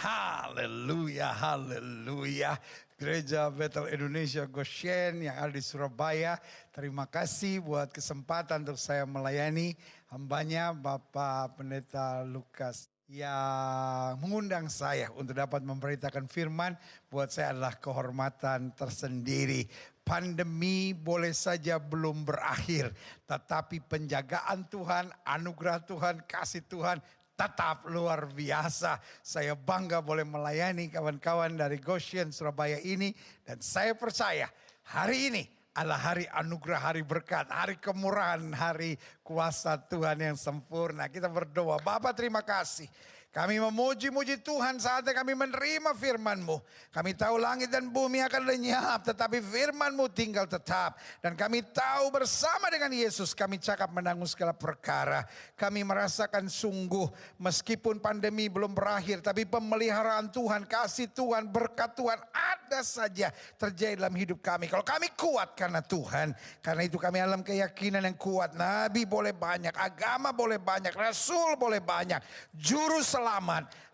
Haleluya, haleluya. Gereja Bethel Indonesia Goshen yang ada di Surabaya. Terima kasih buat kesempatan untuk saya melayani hambanya Bapak Pendeta Lukas yang mengundang saya untuk dapat memberitakan firman. Buat saya adalah kehormatan tersendiri. Pandemi boleh saja belum berakhir, tetapi penjagaan Tuhan, anugerah Tuhan, kasih Tuhan tetap luar biasa. Saya bangga boleh melayani kawan-kawan dari Goshen Surabaya ini. Dan saya percaya hari ini adalah hari anugerah, hari berkat, hari kemurahan, hari kuasa Tuhan yang sempurna. Kita berdoa, Bapa terima kasih. Kami memuji-muji Tuhan saatnya kami menerima firman-Mu. Kami tahu langit dan bumi akan lenyap, tetapi firman-Mu tinggal tetap. Dan kami tahu bersama dengan Yesus kami cakap menanggung segala perkara. Kami merasakan sungguh meskipun pandemi belum berakhir, tapi pemeliharaan Tuhan, kasih Tuhan, berkat Tuhan ada saja terjadi dalam hidup kami. Kalau kami kuat karena Tuhan, karena itu kami dalam keyakinan yang kuat. Nabi boleh banyak, agama boleh banyak, rasul boleh banyak, juru selamat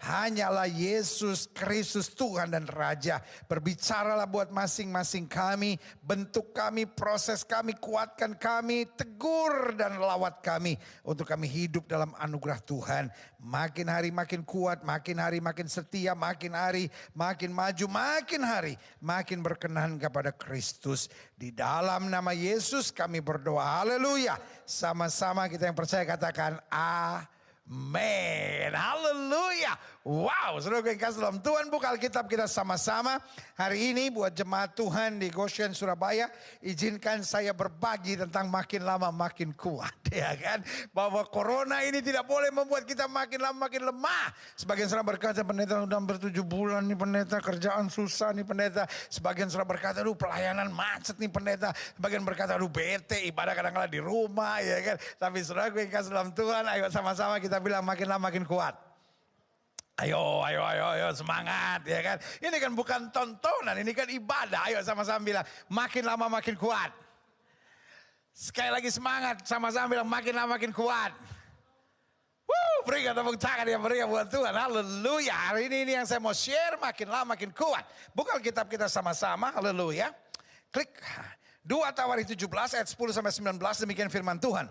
hanyalah Yesus Kristus Tuhan dan Raja. Berbicaralah buat masing-masing kami, bentuk kami, proses kami, kuatkan kami, tegur dan lawat kami untuk kami hidup dalam anugerah Tuhan. Makin hari makin kuat, makin hari makin setia, makin hari makin maju, makin hari makin berkenan kepada Kristus. Di dalam nama Yesus kami berdoa. Haleluya. Sama-sama kita yang percaya katakan amin. Haleluya. Wow, saudara yang kasih dalam Tuhan, buka Alkitab kita sama-sama. Hari ini buat jemaat Tuhan di Goshen Surabaya, izinkan saya berbagi tentang makin lama makin kuat. Ya kan, bahwa corona ini tidak boleh membuat kita makin lama makin lemah. Sebagian saudara berkata, pendeta udah ber7 bulan nih pendeta, kerjaan susah nih pendeta. Sebagian saudara berkata, aduh pelayanan macet nih pendeta. Sebagian berkata, aduh bete, ibadah kadang-kadang di rumah ya kan. Tapi saudara yang kasih dalam Tuhan, ayo sama-sama kita bilang makin lama makin kuat. Ayo semangat ya kan. Ini kan bukan tontonan, ini kan ibadah. Ayo sama-sama bilang makin lama makin kuat. Sekali lagi semangat, sama-sama bilang makin lama makin kuat. Berikan tepuk tangan yang meriah buat Tuhan. Haleluya. Hari ini yang saya mau share makin lama makin kuat. Buka Alkitab kita sama-sama. Haleluya. Klik 2 Tawarikh 17 ayat 10 sampai 19, demikian firman Tuhan.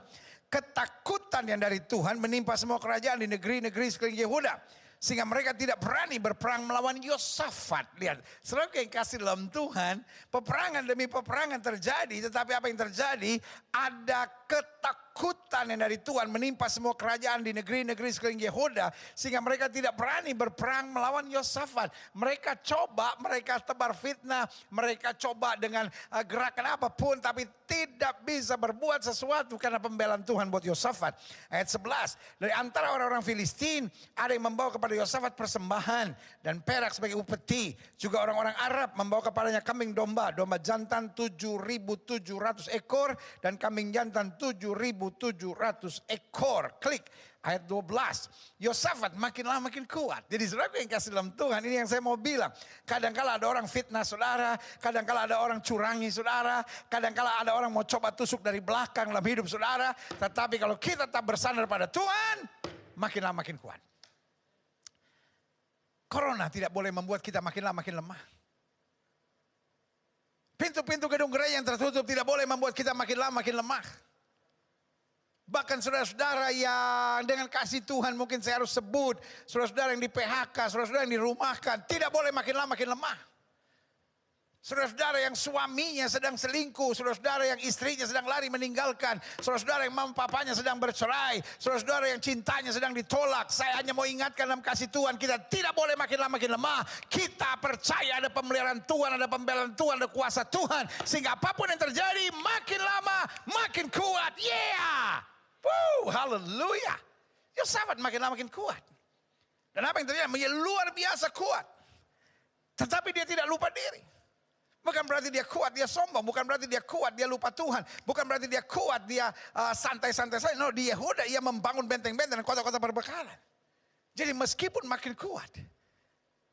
Ketakutan yang dari Tuhan menimpa semua kerajaan di negeri-negeri sekeliling Yehuda, sehingga mereka tidak berani berperang melawan Yosafat. Lihat, saudara yang kasih dalam Tuhan, peperangan demi peperangan terjadi. Tetapi apa yang terjadi? Ada ketakutan yang dari Tuhan menimpa semua kerajaan di negeri-negeri sekeliling Yehuda, sehingga mereka tidak berani berperang melawan Yosafat. Mereka coba, mereka tebar fitnah, mereka coba dengan gerakan apapun, tapi tidak bisa berbuat sesuatu karena pembelaan Tuhan buat Yosafat. Ayat 11, dari antara orang-orang Filistin ada yang membawa kepada Yosafat persembahan dan perak sebagai upeti. Juga orang-orang Arab membawa kepadanya kambing domba jantan 7.700 ekor dan kambing jantan 7.700 ekor. Klik ayat 12. Yosafat makin lama makin kuat. Jadi saudara yang kasih dalam Tuhan, ini yang saya mau bilang. Kadangkala ada orang fitnah saudara, kadangkala ada orang curangi saudara, kadangkala ada orang mau coba tusuk dari belakang dalam hidup saudara. Tetapi kalau kita tetap bersandar pada Tuhan, makin lama makin kuat. Corona tidak boleh membuat kita makin lama makin lemah. Pintu-pintu gedung gereja yang tertutup tidak boleh membuat kita makin lama makin lemah. Bahkan saudara-saudara yang dengan kasih Tuhan, mungkin saya harus sebut, saudara-saudara yang di PHK, saudara-saudara yang dirumahkan, tidak boleh makin lama makin lemah. Saudara-saudara yang suaminya sedang selingkuh, saudara-saudara yang istrinya sedang lari meninggalkan, saudara-saudara yang mama papanya sedang bercerai, saudara-saudara yang cintanya sedang ditolak. Saya hanya mau ingatkan dalam kasih Tuhan, kita tidak boleh makin lama makin lemah. Kita percaya ada pemeliharaan Tuhan, ada pembelaan Tuhan, ada kuasa Tuhan. Sehingga apapun yang terjadi makin lama makin kuat. Yeah! Haleluya. Yosafat makin lama makin kuat. Dan apa yang terjadi? Menjadi luar biasa kuat. Tetapi dia tidak lupa diri. Bukan berarti dia kuat, dia sombong. Bukan berarti dia kuat, dia lupa Tuhan. Bukan berarti dia kuat, dia santai-santai saja. No, di Yehuda ia membangun benteng-benteng dan kota-kota perbekalan. Jadi meskipun makin kuat,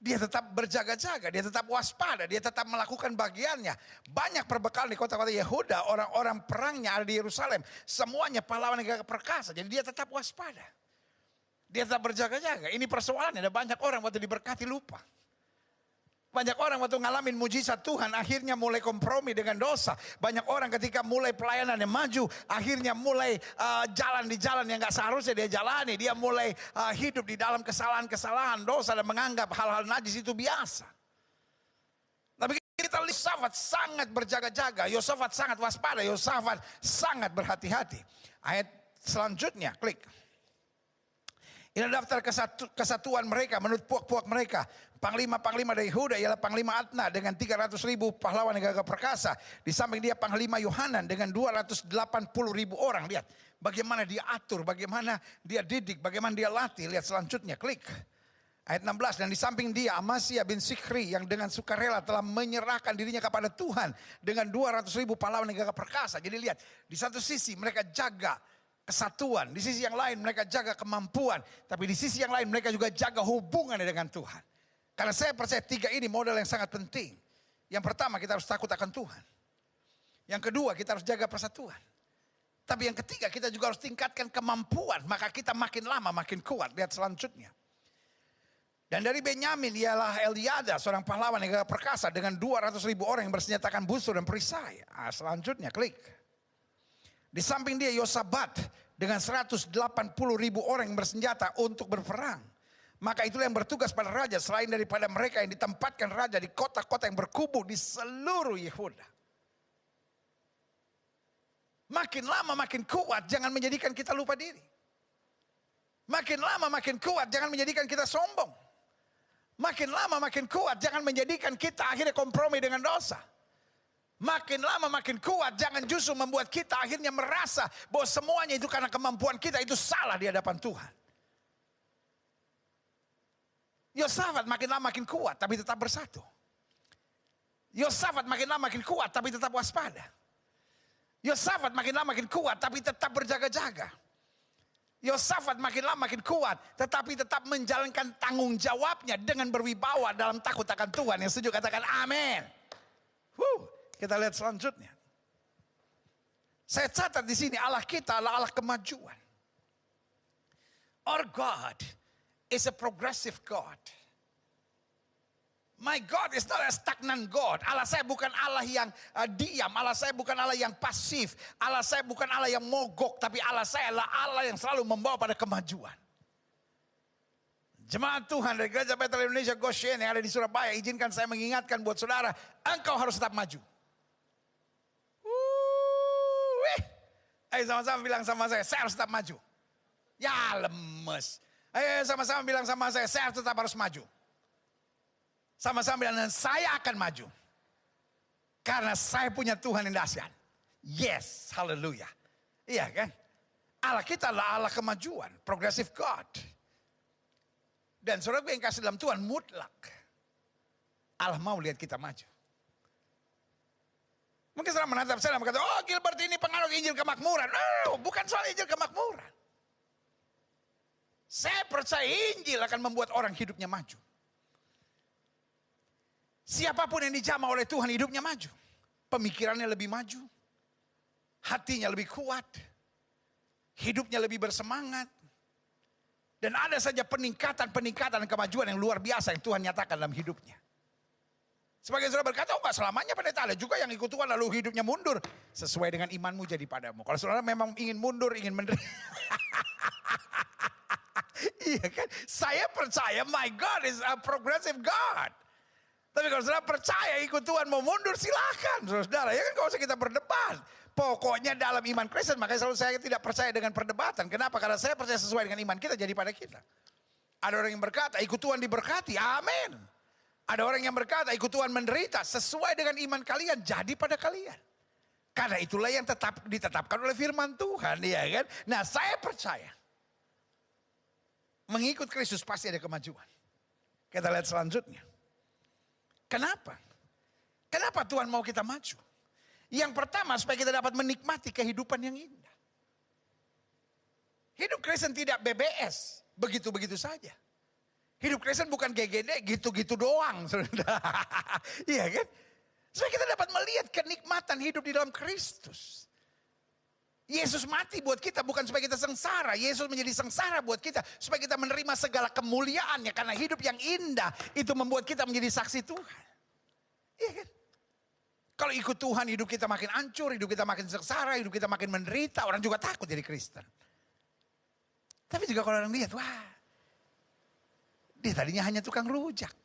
dia tetap berjaga-jaga, dia tetap waspada, dia tetap melakukan bagiannya. Banyak perbekalan di kota-kota Yehuda, orang-orang perangnya ada di Yerusalem. Semuanya pahlawan yang gagah perkasa, jadi dia tetap waspada. Dia tetap berjaga-jaga. Ini persoalannya, ada banyak orang waktu diberkati lupa. Banyak orang waktu ngalamin mujizat Tuhan akhirnya mulai kompromi dengan dosa. Banyak orang ketika mulai pelayanan yang maju akhirnya mulai jalan di jalan yang gak seharusnya dia jalani. Dia mulai hidup di dalam kesalahan-kesalahan dosa dan menganggap hal-hal najis itu biasa. Tapi kita lihat Yosafat sangat berjaga-jaga. Yosafat sangat waspada. Yosafat sangat berhati-hati. Ayat selanjutnya klik. Ini daftar kesatuan mereka menurut puak-puak mereka. Panglima-panglima dari Yehuda ialah Panglima Adna dengan 300.000 pahlawan yang gagah perkasa. Di samping dia Panglima Yohanan dengan 280.000 orang. Lihat bagaimana dia atur, bagaimana dia didik, bagaimana dia latih. Lihat selanjutnya, klik. Ayat 16, dan di samping dia Amasya bin Sikri yang dengan sukarela telah menyerahkan dirinya kepada Tuhan. Dengan 200.000 pahlawan yang gagah perkasa. Jadi lihat, di satu sisi mereka jaga kesatuan. Di sisi yang lain mereka jaga kemampuan. Tapi di sisi yang lain mereka juga jaga hubungannya dengan Tuhan. Karena saya percaya 3 ini modal yang sangat penting. Yang pertama kita harus takut akan Tuhan. Yang kedua kita harus jaga persatuan. Tapi yang ketiga kita juga harus tingkatkan kemampuan. Maka kita makin lama makin kuat. Lihat selanjutnya. Dan dari Benyamin ialah Eliada, seorang pahlawan yang gagah perkasa dengan 200.000 orang yang bersenjatakan busur dan perisai. Selanjutnya klik. Di samping dia Yosabat dengan 180.000 orang yang bersenjata untuk berperang. Maka itulah yang bertugas pada raja selain daripada mereka yang ditempatkan raja di kota-kota yang berkubu di seluruh Yehuda. Makin lama makin kuat, jangan menjadikan kita lupa diri. Makin lama makin kuat, jangan menjadikan kita sombong. Makin lama makin kuat, jangan menjadikan kita akhirnya kompromi dengan dosa. Makin lama makin kuat, jangan justru membuat kita akhirnya merasa bahwa semuanya itu karena kemampuan kita itu salah di hadapan Tuhan. Yosafat makin lama makin kuat tapi tetap bersatu. Yosafat makin lama makin kuat tapi tetap waspada. Yosafat makin lama makin kuat tapi tetap berjaga-jaga. Yosafat makin lama makin kuat tetapi tetap menjalankan tanggung jawabnya dengan berwibawa dalam takut akan Tuhan. Yang setuju katakan amin. Kita lihat selanjutnya. Saya catat di sini Allah kita adalah Allah kemajuan. Our God is a progressive God. My God is not a stagnant God. Allah saya bukan Allah yang diam. Allah saya bukan Allah yang pasif. Allah saya bukan Allah yang mogok. Tapi Allah saya adalah Allah yang selalu membawa pada kemajuan. Jemaat Tuhan dari Gereja Bethel Indonesia Goshen yang ada di Surabaya. Izinkan saya mengingatkan buat saudara. Engkau harus tetap maju. Ayo sama-sama bilang sama saya harus tetap maju. Ya lemes. Ayo sama-sama bilang sama saya tetap harus maju. Sama-sama bilang, saya akan maju. Karena saya punya Tuhan yang dahsyat. Yes, haleluya. Iya kan? Allah kita adalah Allah kemajuan, progressive God. Dan saudara yang kasih dalam Tuhan mutlak. Allah mau lihat kita maju. Mungkin saudara menatap saya dan berkata, oh Gilbert ini pengaruh Injil kemakmuran. No, bukan soal Injil kemakmuran. Saya percaya Injil akan membuat orang hidupnya maju. Siapapun yang dijamah oleh Tuhan hidupnya maju. Pemikirannya lebih maju. Hatinya lebih kuat. Hidupnya lebih bersemangat. Dan ada saja peningkatan kemajuan yang luar biasa yang Tuhan nyatakan dalam hidupnya. Sebagian saudara berkata, oh enggak selamanya pendeta, ada juga yang ikut Tuhan lalu hidupnya mundur. Sesuai dengan imanmu jadi padamu. Kalau saudara memang ingin mundur, ingin menderita. Iya kan? Saya percaya my God is a progressive God. Tapi kalau saudara percaya ikut Tuhan mau mundur silakan. Saudara ya kan gak usah kita berdebat. Pokoknya dalam iman Kristen makanya selalu saya tidak percaya dengan perdebatan. Kenapa? Karena saya percaya sesuai dengan iman kita jadi pada kita. Ada orang yang berkata ikut Tuhan diberkati. Amin. Ada orang yang berkata ikut Tuhan menderita. Sesuai dengan iman kalian jadi pada kalian. Karena itulah yang ditetapkan oleh firman Tuhan. Ya kan? Nah saya percaya. Mengikut Kristus pasti ada kemajuan. Kita lihat selanjutnya. Kenapa? Kenapa Tuhan mau kita maju? Yang pertama supaya kita dapat menikmati kehidupan yang indah. Hidup Kristen tidak BBS. Begitu-begitu saja. Hidup Kristen bukan GGD gitu-gitu doang. Iya kan? Supaya kita dapat melihat kenikmatan hidup di dalam Kristus. Yesus mati buat kita bukan supaya kita sengsara. Yesus menjadi sengsara buat kita supaya kita menerima segala kemuliaannya. Karena hidup yang indah itu membuat kita menjadi saksi Tuhan. Iya kan? Kalau ikut Tuhan hidup kita makin hancur, hidup kita makin sengsara, hidup kita makin menderita. Orang juga takut jadi Kristen. Tapi juga kalau orang lihat, wah, dia tadinya hanya tukang rujak.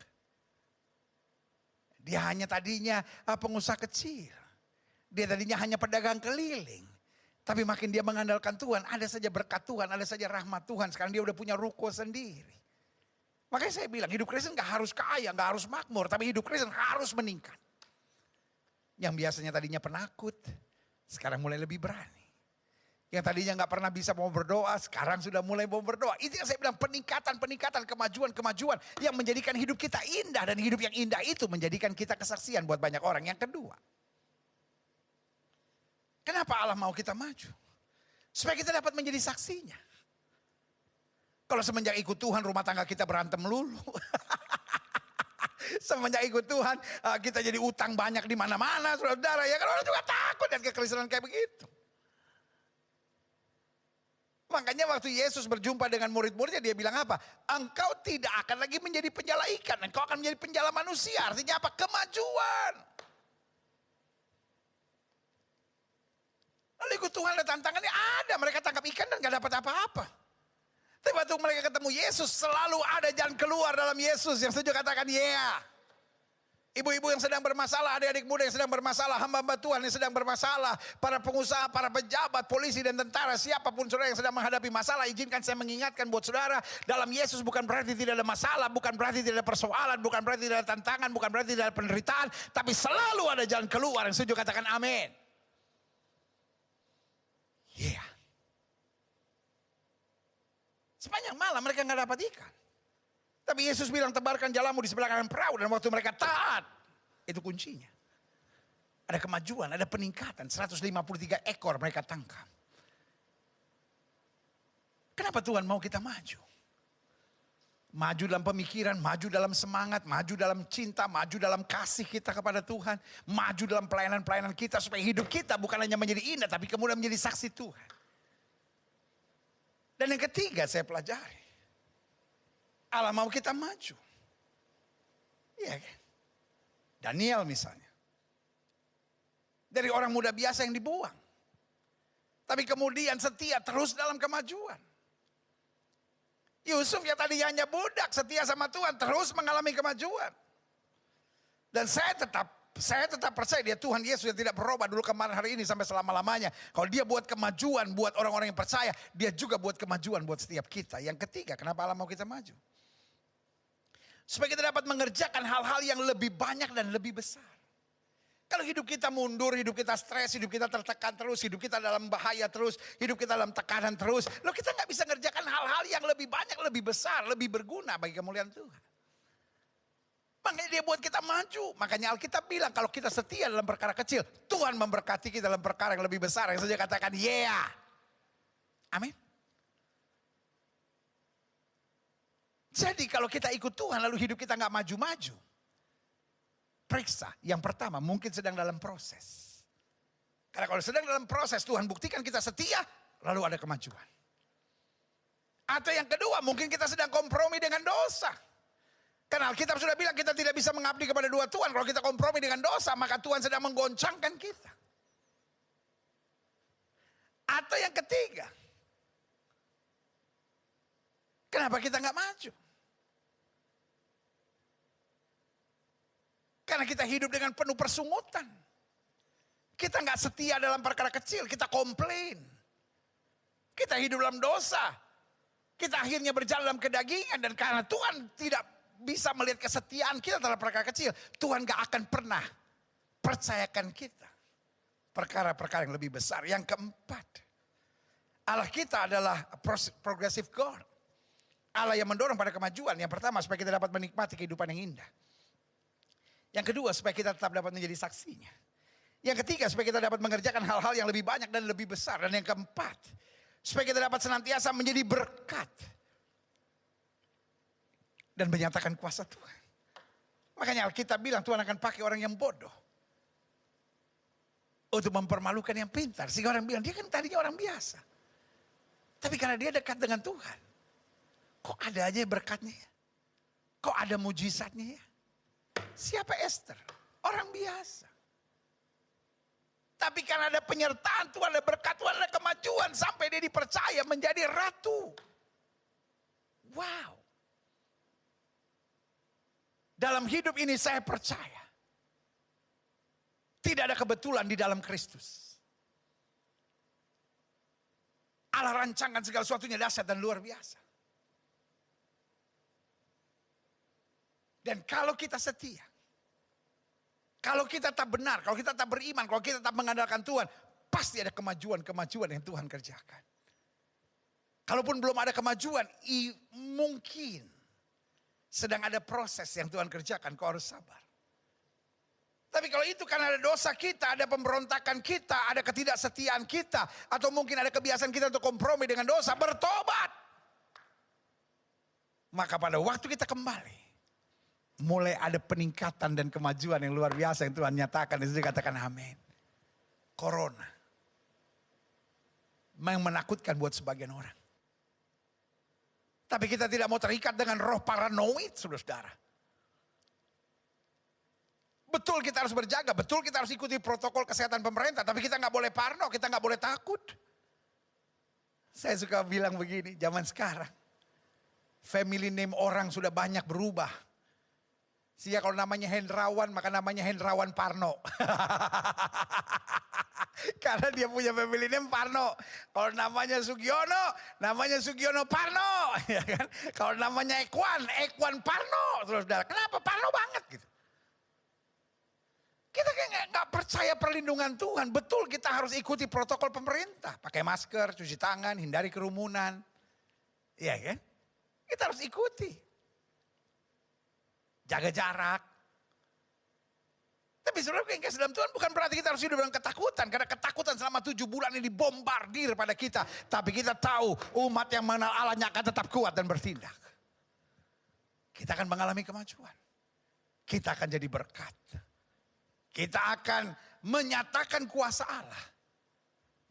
Dia hanya tadinya pengusaha kecil. Dia tadinya hanya pedagang keliling. Tapi makin dia mengandalkan Tuhan, ada saja berkat Tuhan, ada saja rahmat Tuhan. Sekarang dia udah punya ruko sendiri. Makanya saya bilang hidup Kristen gak harus kaya, gak harus makmur. Tapi hidup Kristen harus meningkat. Yang biasanya tadinya penakut, sekarang mulai lebih berani. Yang tadinya gak pernah bisa mau berdoa, sekarang sudah mulai mau berdoa. Itu yang saya bilang peningkatan, kemajuan yang menjadikan hidup kita indah. Dan hidup yang indah itu menjadikan kita kesaksian buat banyak orang. Yang kedua, kenapa Allah mau kita maju? Supaya kita dapat menjadi saksinya. Kalau semenjak ikut Tuhan rumah tangga kita berantem melulu. Semenjak ikut Tuhan kita jadi utang banyak di mana-mana, saudara. Ya kan orang juga takut dan kekristenan kayak begitu. Makanya waktu Yesus berjumpa dengan murid-muridnya dia bilang apa? Engkau tidak akan lagi menjadi penjala ikan, engkau akan menjadi penjala manusia. Artinya apa? Kemajuan. Lalu ikut Tuhan ada tantangannya ada. Mereka tangkap ikan dan gak dapat apa-apa. Tapi waktu mereka ketemu Yesus selalu ada jalan keluar dalam Yesus. Yang setuju katakan yeah. Ibu-ibu yang sedang bermasalah, adik-adik muda yang sedang bermasalah, hamba-hamba Tuhan yang sedang bermasalah, para pengusaha, para pejabat, polisi dan tentara, siapapun saudara yang sedang menghadapi masalah, izinkan saya mengingatkan buat saudara, dalam Yesus bukan berarti tidak ada masalah, bukan berarti tidak ada persoalan, bukan berarti tidak ada tantangan, bukan berarti tidak ada penderitaan, tapi selalu ada jalan keluar. Yang setuju katakan amin. Iya. Yeah. Sepanjang malam mereka nggak dapat ikan. Tapi Yesus bilang tebarkan jalamu di sebelah kanan perahu. Dan waktu mereka taat, itu kuncinya. Ada kemajuan, ada peningkatan. 153 ekor mereka tangkap. Kenapa Tuhan mau kita maju? Maju dalam pemikiran, maju dalam semangat, maju dalam cinta, maju dalam kasih kita kepada Tuhan. Maju dalam pelayanan-pelayanan kita supaya hidup kita bukan hanya menjadi indah, tapi kemudian menjadi saksi Tuhan. Dan yang ketiga saya pelajari. Allah mau kita maju. Iya kan? Daniel misalnya. Dari orang muda biasa yang dibuang. Tapi kemudian setia terus dalam kemajuan. Yusuf yang tadinya hanya budak setia sama Tuhan terus mengalami kemajuan. Dan saya tetap percaya dia Tuhan Yesus yang tidak berubah dulu kemarin hari ini sampai selama-lamanya. Kalau dia buat kemajuan buat orang-orang yang percaya, dia juga buat kemajuan buat setiap kita. Yang ketiga, kenapa Allah mau kita maju? Supaya kita dapat mengerjakan hal-hal yang lebih banyak dan lebih besar. Kalau hidup kita mundur, hidup kita stres, hidup kita tertekan terus, hidup kita dalam bahaya terus, hidup kita dalam tekanan terus. Loh kita gak bisa ngerjakan hal-hal yang lebih banyak, lebih besar, lebih berguna bagi kemuliaan Tuhan. Makanya dia buat kita maju. Makanya Alkitab bilang kalau kita setia dalam perkara kecil, Tuhan memberkati kita dalam perkara yang lebih besar. Yang saja katakan yeah. Amin. Jadi kalau kita ikut Tuhan lalu hidup kita gak maju-maju. Periksa, yang pertama mungkin sedang dalam proses. Karena kalau sedang dalam proses Tuhan buktikan kita setia, lalu ada kemajuan. Atau yang kedua mungkin kita sedang kompromi dengan dosa. Karena Alkitab sudah bilang kita tidak bisa mengabdi kepada dua Tuhan. Kalau kita kompromi dengan dosa maka Tuhan sedang menggoncangkan kita. Atau yang ketiga, kenapa kita gak maju? Karena kita hidup dengan penuh persungutan. Kita gak setia dalam perkara kecil, kita komplain. Kita hidup dalam dosa. Kita akhirnya berjalan dalam kedagingan. Dan karena Tuhan tidak bisa melihat kesetiaan kita dalam perkara kecil, Tuhan gak akan pernah percayakan kita perkara-perkara yang lebih besar. Yang keempat, Allah kita adalah progressive God. Allah yang mendorong pada kemajuan. Yang pertama supaya kita dapat menikmati kehidupan yang indah. Yang kedua supaya kita tetap dapat menjadi saksinya. Yang ketiga supaya kita dapat mengerjakan hal-hal yang lebih banyak dan lebih besar. Dan yang keempat supaya kita dapat senantiasa menjadi berkat. Dan menyatakan kuasa Tuhan. Makanya Alkitab bilang Tuhan akan pakai orang yang bodoh. Untuk mempermalukan yang pintar. Sehingga orang bilang, dia kan tadinya orang biasa. Tapi karena dia dekat dengan Tuhan. Kok ada aja berkatnya ya? Kok ada mujizatnya ya? Siapa Esther? Orang biasa. Tapi karena ada penyertaan Tuhan, ada berkat Tuhan, ada kemajuan. Sampai dia dipercaya menjadi ratu. Wow. Dalam hidup ini saya percaya. Tidak ada kebetulan di dalam Kristus. Allah rancangkan segala sesuatunya dahsyat dan luar biasa. Dan kalau kita setia. Kalau kita tak benar, kalau kita tak beriman, kalau kita tak mengandalkan Tuhan. Pasti ada kemajuan-kemajuan yang Tuhan kerjakan. Kalaupun belum ada kemajuan, mungkin sedang ada proses yang Tuhan kerjakan, kau harus sabar. Tapi kalau itu karena ada dosa kita, ada pemberontakan kita, ada ketidaksetiaan kita, atau mungkin ada kebiasaan kita untuk kompromi dengan dosa, bertobat. Maka pada waktu kita kembali, mulai ada peningkatan dan kemajuan yang luar biasa yang Tuhan nyatakan. Dan saya katakan amin. Corona. Yang menakutkan buat sebagian orang. Tapi kita tidak mau terikat dengan roh paranoid, saudara-saudara. Betul kita harus berjaga, betul kita harus ikuti protokol kesehatan pemerintah. Tapi kita nggak boleh parno, kita nggak boleh takut. Saya suka bilang begini, zaman sekarang. Family name orang sudah banyak berubah. Sehingga kalau namanya Hendrawan, maka namanya Hendrawan Parno. Karena dia punya family name Parno. Kalau namanya Sugiono Parno. Ya kan? Kalau namanya Ekwan Parno. Saudara, kenapa Parno banget gitu? Kita kayak nggak percaya perlindungan Tuhan. Betul kita harus ikuti protokol pemerintah. Pakai masker, cuci tangan, hindari kerumunan. Iya kan? Kita harus ikuti. Jaga jarak. Tapi saudara yang kasih dalam Tuhan bukan berarti kita harus hidup dengan ketakutan. Karena ketakutan selama 7 bulan ini dibombardir pada kita. Tapi kita tahu umat yang mengenal Allahnya akan tetap kuat dan bertindak. Kita akan mengalami kemajuan. Kita akan jadi berkat. Kita akan menyatakan kuasa Allah.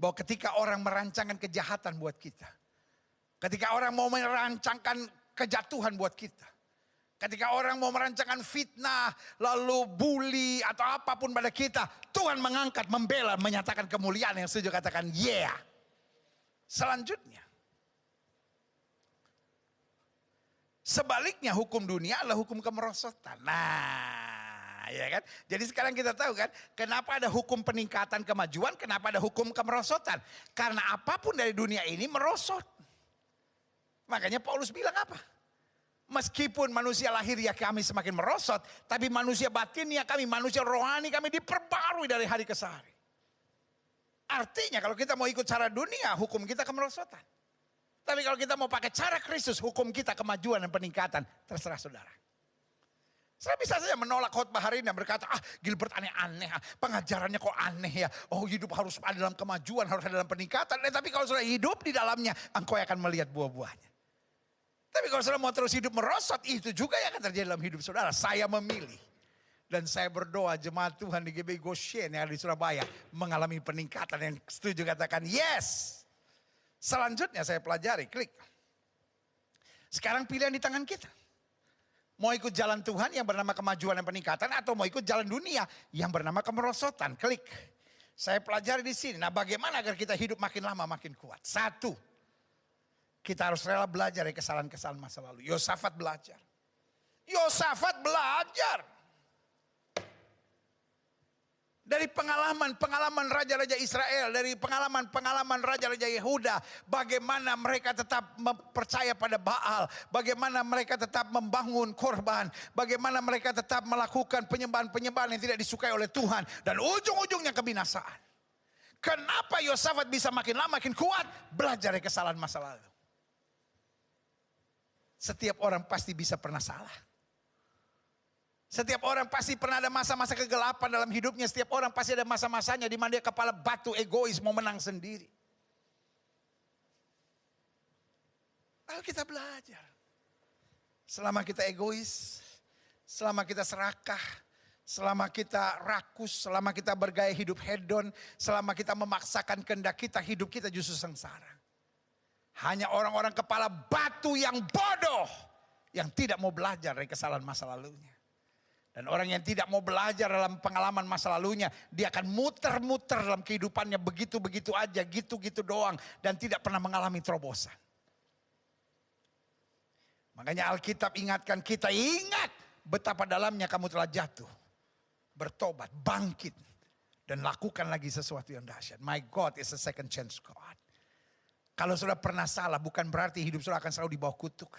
Bahwa ketika orang merancangkan kejahatan buat kita. Ketika orang mau merancangkan kejatuhan buat kita. Ketika orang mau merancangkan fitnah, lalu bully atau apapun pada kita. Tuhan mengangkat, membela, menyatakan kemuliaan yang setuju katakan yeah. Selanjutnya. Sebaliknya hukum dunia adalah hukum kemerosotan. Nah ya kan. Jadi sekarang kita tahu kan. Kenapa ada hukum peningkatan kemajuan, kenapa ada hukum kemerosotan. Karena apapun dari dunia ini merosot. Makanya Paulus bilang apa? Meskipun manusia lahir ya kami semakin merosot. Tapi manusia batin ya kami, manusia rohani kami diperbarui dari hari ke hari. Artinya kalau kita mau ikut cara dunia, hukum kita kemerosotan. Tapi kalau kita mau pakai cara Kristus, hukum kita kemajuan dan peningkatan. Terserah saudara. Saya bisa saja menolak khotbah hari ini dan berkata, Gilbert aneh-aneh, pengajarannya kok aneh ya. Oh hidup harus ada dalam kemajuan, harus ada dalam peningkatan. Tapi kalau sudah hidup di dalamnya, engkau akan melihat buah-buahnya. Tapi kalau saudara mau terus hidup merosot, itu juga yang akan terjadi dalam hidup saudara. Saya memilih. Dan saya berdoa jemaat Tuhan di GBI Goshen yang ada di Surabaya mengalami peningkatan yang setuju katakan yes. Selanjutnya saya pelajari, klik. Sekarang pilihan di tangan kita. Mau ikut jalan Tuhan yang bernama kemajuan dan peningkatan atau mau ikut jalan dunia yang bernama kemerosotan, klik. Saya pelajari di sini. Nah bagaimana agar kita hidup makin lama makin kuat? Satu. Kita harus rela belajar dari kesalahan-kesalahan masa lalu. Yosafat belajar. Dari pengalaman raja-raja Israel. Dari pengalaman raja-raja Yehuda. Bagaimana mereka tetap percaya pada Baal. Bagaimana mereka tetap membangun korban. Bagaimana mereka tetap melakukan penyembahan-penyembahan yang tidak disukai oleh Tuhan. Dan ujung-ujungnya kebinasaan. Kenapa Yosafat bisa makin lama makin kuat? Belajar dari kesalahan masa lalu. Setiap orang pasti bisa pernah salah. Setiap orang pasti pernah ada masa-masa kegelapan dalam hidupnya. Setiap orang pasti ada masa-masanya di mana dia kepala batu, egois, mau menang sendiri. Lalu kita belajar. Selama kita egois, selama kita serakah, selama kita rakus, selama kita bergaya hidup hedon, selama kita memaksakan kehendak kita, hidup kita justru sengsara. Hanya orang-orang kepala batu yang bodoh, yang tidak mau belajar dari kesalahan masa lalunya. Dan orang yang tidak mau belajar dalam pengalaman masa lalunya, dia akan muter-muter dalam kehidupannya begitu-begitu aja, gitu-gitu doang. Dan tidak pernah mengalami terobosan. Makanya Alkitab ingatkan kita, ingat betapa dalamnya kamu telah jatuh. Bertobat, bangkit, dan lakukan lagi sesuatu yang dahsyat. My God is a second chance God. Kalau sudah pernah salah, bukan berarti hidup sudah akan selalu di bawah kutuk.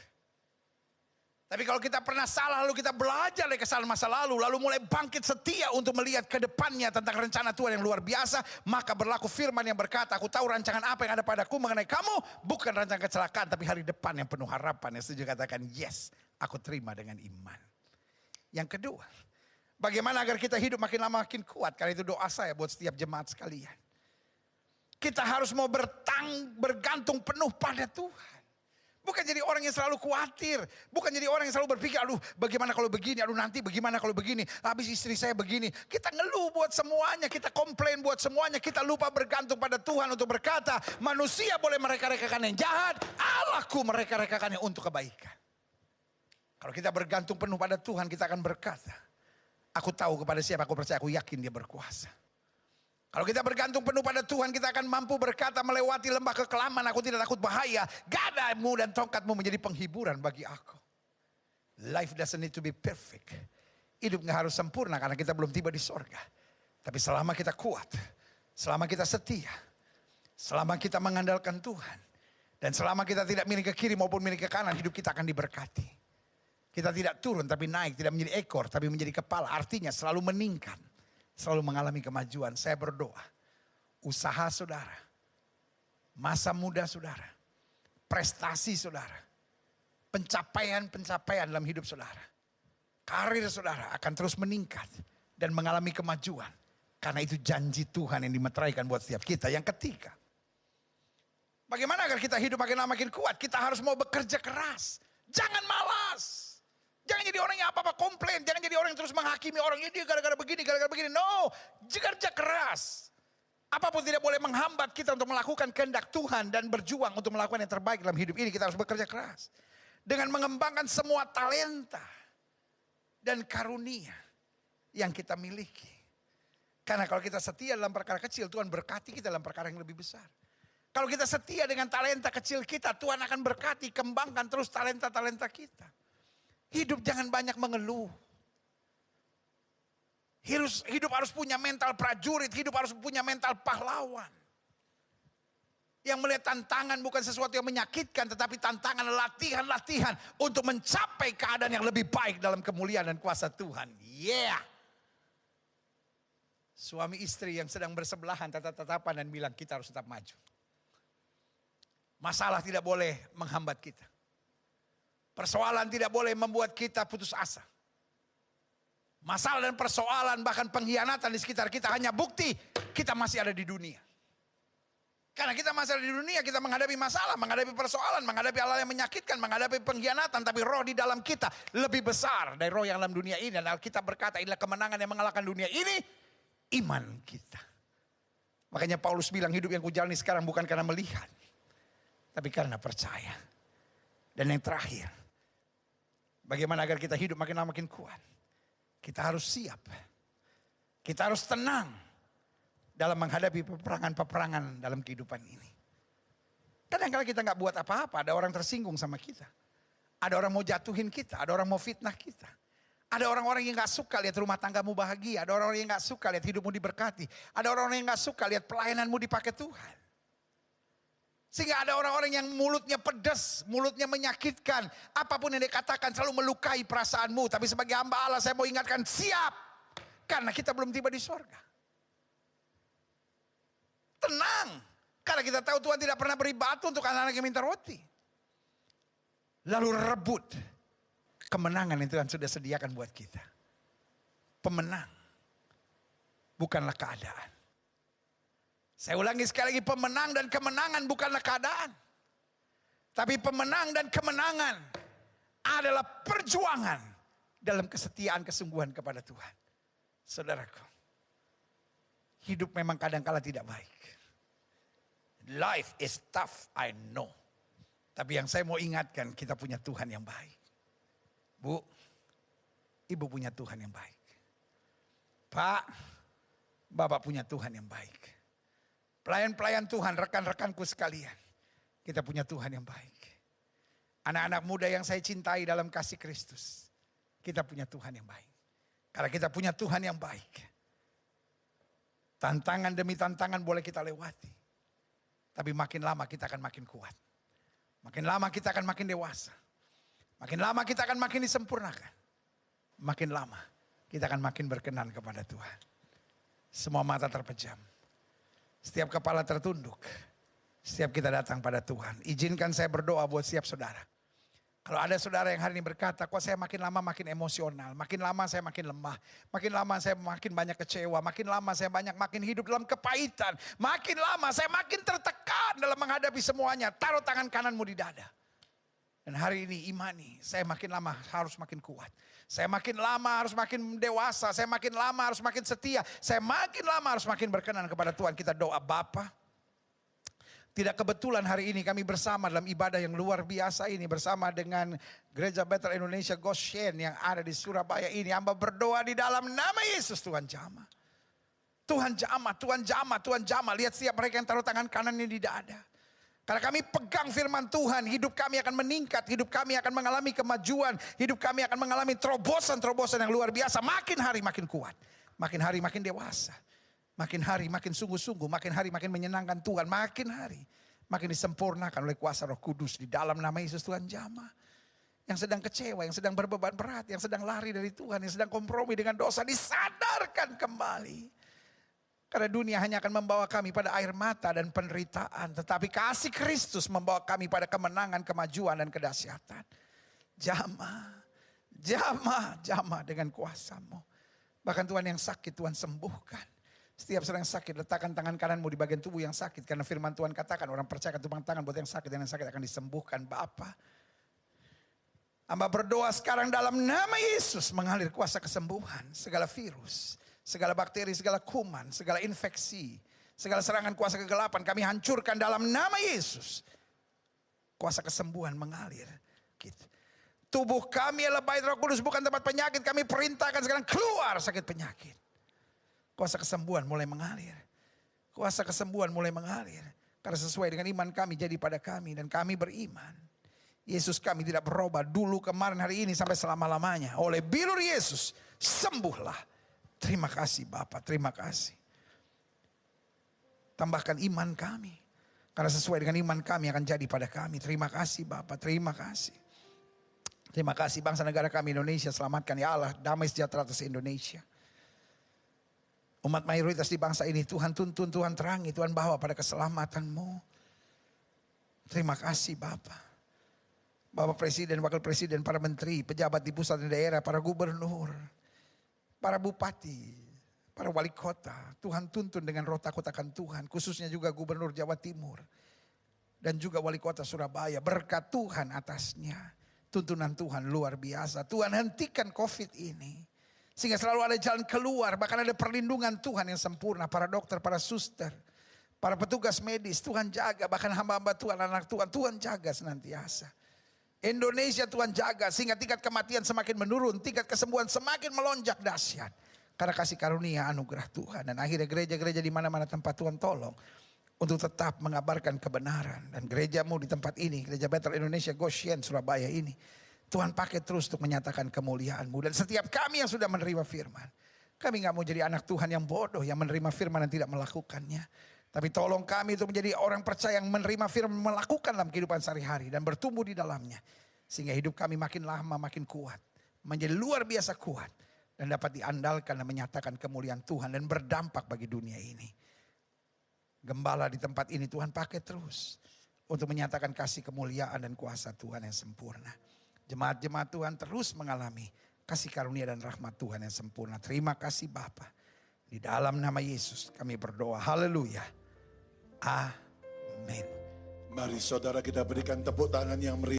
Tapi kalau kita pernah salah, lalu kita belajar dari kesalahan masa lalu, lalu mulai bangkit setia untuk melihat ke depannya tentang rencana Tuhan yang luar biasa, maka berlaku firman yang berkata, aku tahu rancangan apa yang ada padaku mengenai kamu, bukan rancangan kecelakaan, tapi hari depan yang penuh harapan. Yang setuju katakan, yes, aku terima dengan iman. Yang kedua, bagaimana agar kita hidup makin lama makin kuat? Karena itu doa saya buat setiap jemaat sekalian. Kita harus mau bergantung penuh pada Tuhan. Bukan jadi orang yang selalu khawatir. Bukan jadi orang yang selalu berpikir, aduh bagaimana kalau begini, aduh nanti bagaimana kalau begini. Habis istri saya begini. Kita ngeluh buat semuanya, kita komplain buat semuanya. Kita lupa bergantung pada Tuhan untuk berkata, manusia boleh mereka-rekakan yang jahat, Allahku mereka-rekakan yang untuk kebaikan. Kalau kita bergantung penuh pada Tuhan, kita akan berkata, aku tahu kepada siapa aku percaya, aku yakin dia berkuasa. Kalau kita bergantung penuh pada Tuhan, kita akan mampu berkata melewati lembah kekelaman, aku tidak takut bahaya. Gadamu dan tongkatmu menjadi penghiburan bagi aku. Life doesn't need to be perfect. Hidup gak harus sempurna karena kita belum tiba di sorga. Tapi selama kita kuat, selama kita setia, selama kita mengandalkan Tuhan, dan selama kita tidak miring ke kiri maupun miring ke kanan, hidup kita akan diberkati. Kita tidak turun tapi naik, tidak menjadi ekor tapi menjadi kepala. Artinya selalu meningkat, selalu mengalami kemajuan. Saya berdoa, usaha saudara, masa muda saudara, prestasi saudara, pencapaian-pencapaian dalam hidup saudara, karir saudara akan terus meningkat dan mengalami kemajuan. Karena itu janji Tuhan yang dimeteraikan buat setiap kita. Yang ketiga, bagaimana agar kita hidup makin lama makin kuat? Kita harus mau bekerja keras, jangan malas. Jangan jadi orang yang apa-apa komplain. Jangan jadi orang yang terus menghakimi orang ini gara-gara begini, gara-gara begini. No, kerja keras. Apapun tidak boleh menghambat kita untuk melakukan kehendak Tuhan dan berjuang untuk melakukan yang terbaik dalam hidup ini. Kita harus bekerja keras. Dengan mengembangkan semua talenta dan karunia yang kita miliki. Karena kalau kita setia dalam perkara kecil, Tuhan berkati kita dalam perkara yang lebih besar. Kalau kita setia dengan talenta kecil kita, Tuhan akan berkati, kembangkan terus talenta-talenta kita. Hidup jangan banyak mengeluh. Hidup harus punya mental prajurit, hidup harus punya mental pahlawan. Yang melihat tantangan bukan sesuatu yang menyakitkan, tetapi tantangan latihan-latihan untuk mencapai keadaan yang lebih baik dalam kemuliaan dan kuasa Tuhan. Yeah. Suami istri yang sedang bersebelahan tatap-tatapan dan bilang kita harus tetap maju. Masalah tidak boleh menghambat kita. Persoalan tidak boleh membuat kita putus asa. Masalah dan persoalan bahkan pengkhianatan di sekitar kita hanya bukti kita masih ada di dunia. Karena kita masih ada di dunia, kita menghadapi masalah, menghadapi persoalan, menghadapi hal yang menyakitkan, menghadapi pengkhianatan. Tapi roh di dalam kita lebih besar dari roh yang dalam dunia ini. Dan Alkitab berkata inilah kemenangan yang mengalahkan dunia ini, iman kita. Makanya Paulus bilang hidup yang kujalani sekarang bukan karena melihat, tapi karena percaya. Dan yang terakhir, bagaimana agar kita hidup makin lama makin kuat? Kita harus siap. Kita harus tenang dalam menghadapi peperangan-peperangan dalam kehidupan ini. Kadang-kadang kita gak buat apa-apa, ada orang tersinggung sama kita. Ada orang mau jatuhin kita, ada orang mau fitnah kita. Ada orang-orang yang gak suka lihat rumah tanggamu bahagia. Ada orang-orang yang gak suka lihat hidupmu diberkati. Ada orang-orang yang gak suka lihat pelayananmu dipakai Tuhan. Sehingga ada orang-orang yang mulutnya pedas, mulutnya menyakitkan. Apapun yang dikatakan selalu melukai perasaanmu. Tapi sebagai hamba Allah saya mau ingatkan, siap. Karena kita belum tiba di sorga. Tenang. Karena kita tahu Tuhan tidak pernah beri batu untuk anak-anak yang minta roti. Lalu rebut kemenangan yang Tuhan sudah sediakan buat kita. Pemenang. Bukanlah keadaan. Saya ulangi sekali lagi, pemenang dan kemenangan bukanlah keadaan. Tapi pemenang dan kemenangan adalah perjuangan dalam kesetiaan kesungguhan kepada Tuhan. Saudaraku, hidup memang kadang-kala tidak baik. Life is tough, I know. Tapi yang saya mau ingatkan, kita punya Tuhan yang baik. Bu, Ibu punya Tuhan yang baik. Pak, Bapak punya Tuhan yang baik. Pelayan-pelayan Tuhan, rekan-rekanku sekalian, kita punya Tuhan yang baik. Anak-anak muda yang saya cintai dalam kasih Kristus, kita punya Tuhan yang baik. Karena kita punya Tuhan yang baik. Tantangan demi tantangan boleh kita lewati. Tapi makin lama kita akan makin kuat. Makin lama kita akan makin dewasa. Makin lama kita akan makin disempurnakan. Makin lama kita akan makin berkenan kepada Tuhan. Semua mata terpejam. Setiap kepala tertunduk. Setiap kita datang pada Tuhan. Izinkan saya berdoa buat setiap saudara. Kalau ada saudara yang hari ini berkata, kok saya makin lama makin emosional, makin lama saya makin lemah, makin lama saya makin banyak kecewa, makin lama saya makin hidup dalam kepahitan, makin lama saya makin tertekan dalam menghadapi semuanya. Taruh tangan kananmu di dada. Dan hari ini imani, saya makin lama harus makin kuat. Saya makin lama harus makin dewasa, saya makin lama harus makin setia, saya makin lama harus makin berkenan kepada Tuhan. Kita doa, Bapa. Tidak kebetulan hari ini kami bersama dalam ibadah yang luar biasa ini bersama dengan Gereja Bethel Indonesia Goshen yang ada di Surabaya ini. Hamba berdoa di dalam nama Yesus, Tuhan jamah. Tuhan jamah, Tuhan jamah, Tuhan jamah. Lihat setiap mereka yang taruh tangan kanannya di dada. Karena kami pegang firman Tuhan, hidup kami akan meningkat, hidup kami akan mengalami kemajuan, hidup kami akan mengalami terobosan-terobosan yang luar biasa. Makin hari makin kuat, makin hari makin dewasa. Makin hari makin sungguh-sungguh, makin hari makin menyenangkan Tuhan, makin hari makin disempurnakan oleh kuasa Roh Kudus di dalam nama Yesus. Tuhan jamah. Yang sedang kecewa, yang sedang berbeban berat, yang sedang lari dari Tuhan, yang sedang kompromi dengan dosa, disadarkan kembali. Karena dunia hanya akan membawa kami pada air mata dan penderitaan, tetapi kasih Kristus membawa kami pada kemenangan, kemajuan dan kedahsyatan. Jamah, jamah, jamah dengan kuasa-Mu. Bahkan Tuhan yang sakit Tuhan sembuhkan. Setiap sedang sakit, letakkan tangan kananmu di bagian tubuh yang sakit. Karena firman Tuhan katakan, orang percaya tumpang tangan buat yang sakit. Dan yang sakit akan disembuhkan. Bapa, hamba berdoa sekarang dalam nama Yesus. Mengalir kuasa kesembuhan. Segala virus, segala bakteri, segala kuman, segala infeksi, segala serangan kuasa kegelapan. Kami hancurkan dalam nama Yesus. Kuasa kesembuhan mengalir. Gitu. Tubuh kami adalah bait Roh Kudus, bukan tempat penyakit. Kami perintahkan sekarang keluar sakit penyakit. Kuasa kesembuhan mulai mengalir. Kuasa kesembuhan mulai mengalir. Karena sesuai dengan iman kami jadi pada kami. Dan kami beriman. Yesus kami tidak berubah dulu, kemarin, hari ini, sampai selama-lamanya. Oleh bilur Yesus, sembuhlah. Terima kasih Bapa, terima kasih. Tambahkan iman kami. Karena sesuai dengan iman kami akan jadi pada kami. Terima kasih Bapa, terima kasih. Terima kasih bangsa negara kami Indonesia. Selamatkan ya Allah, damai sejahtera atas Indonesia. Umat mayoritas di bangsa ini Tuhan tuntun, Tuhan terangi, Tuhan bawa pada keselamatan-Mu. Terima kasih Bapa. Bapak Presiden, Wakil Presiden, para menteri, pejabat di pusat dan daerah, para gubernur, para bupati, para wali kota. Tuhan tuntun dengan roh takut akan Tuhan. Khususnya juga Gubernur Jawa Timur. Dan juga wali kota Surabaya. Berkat Tuhan atasnya. Tuntunan Tuhan luar biasa. Tuhan hentikan COVID ini. Sehingga selalu ada jalan keluar. Bahkan ada perlindungan Tuhan yang sempurna. Para dokter, para suster, para petugas medis. Tuhan jaga. Bahkan hamba-hamba Tuhan, anak Tuhan. Tuhan jaga senantiasa. Indonesia Tuhan jaga. Sehingga tingkat kematian semakin menurun. Tingkat kesembuhan semakin melonjak dahsyat. Karena kasih karunia anugerah Tuhan. Dan akhirnya gereja-gereja di mana-mana tempat Tuhan tolong. Untuk tetap mengabarkan kebenaran. Dan gerejamu di tempat ini. Gereja Bethel Indonesia Goshen Surabaya ini. Tuhan pakai terus untuk menyatakan kemuliaan-Mu. Dan setiap kami yang sudah menerima firman. Kami gak mau jadi anak Tuhan yang bodoh. Yang menerima firman dan tidak melakukannya. Tapi tolong kami untuk menjadi orang percaya yang menerima firman. Melakukan dalam kehidupan sehari-hari. Dan bertumbuh di dalamnya. Sehingga hidup kami makin lama makin kuat. Menjadi luar biasa kuat. Dan dapat diandalkan dan menyatakan kemuliaan Tuhan. Dan berdampak bagi dunia ini. Gembala di tempat ini Tuhan pakai terus. Untuk menyatakan kasih kemuliaan dan kuasa Tuhan yang sempurna. Jemaat-jemaat Tuhan terus mengalami kasih karunia dan rahmat Tuhan yang sempurna. Terima kasih Bapa. Di dalam nama Yesus kami berdoa. Haleluya. Amin. Mari saudara kita berikan tepuk tangan yang meriah.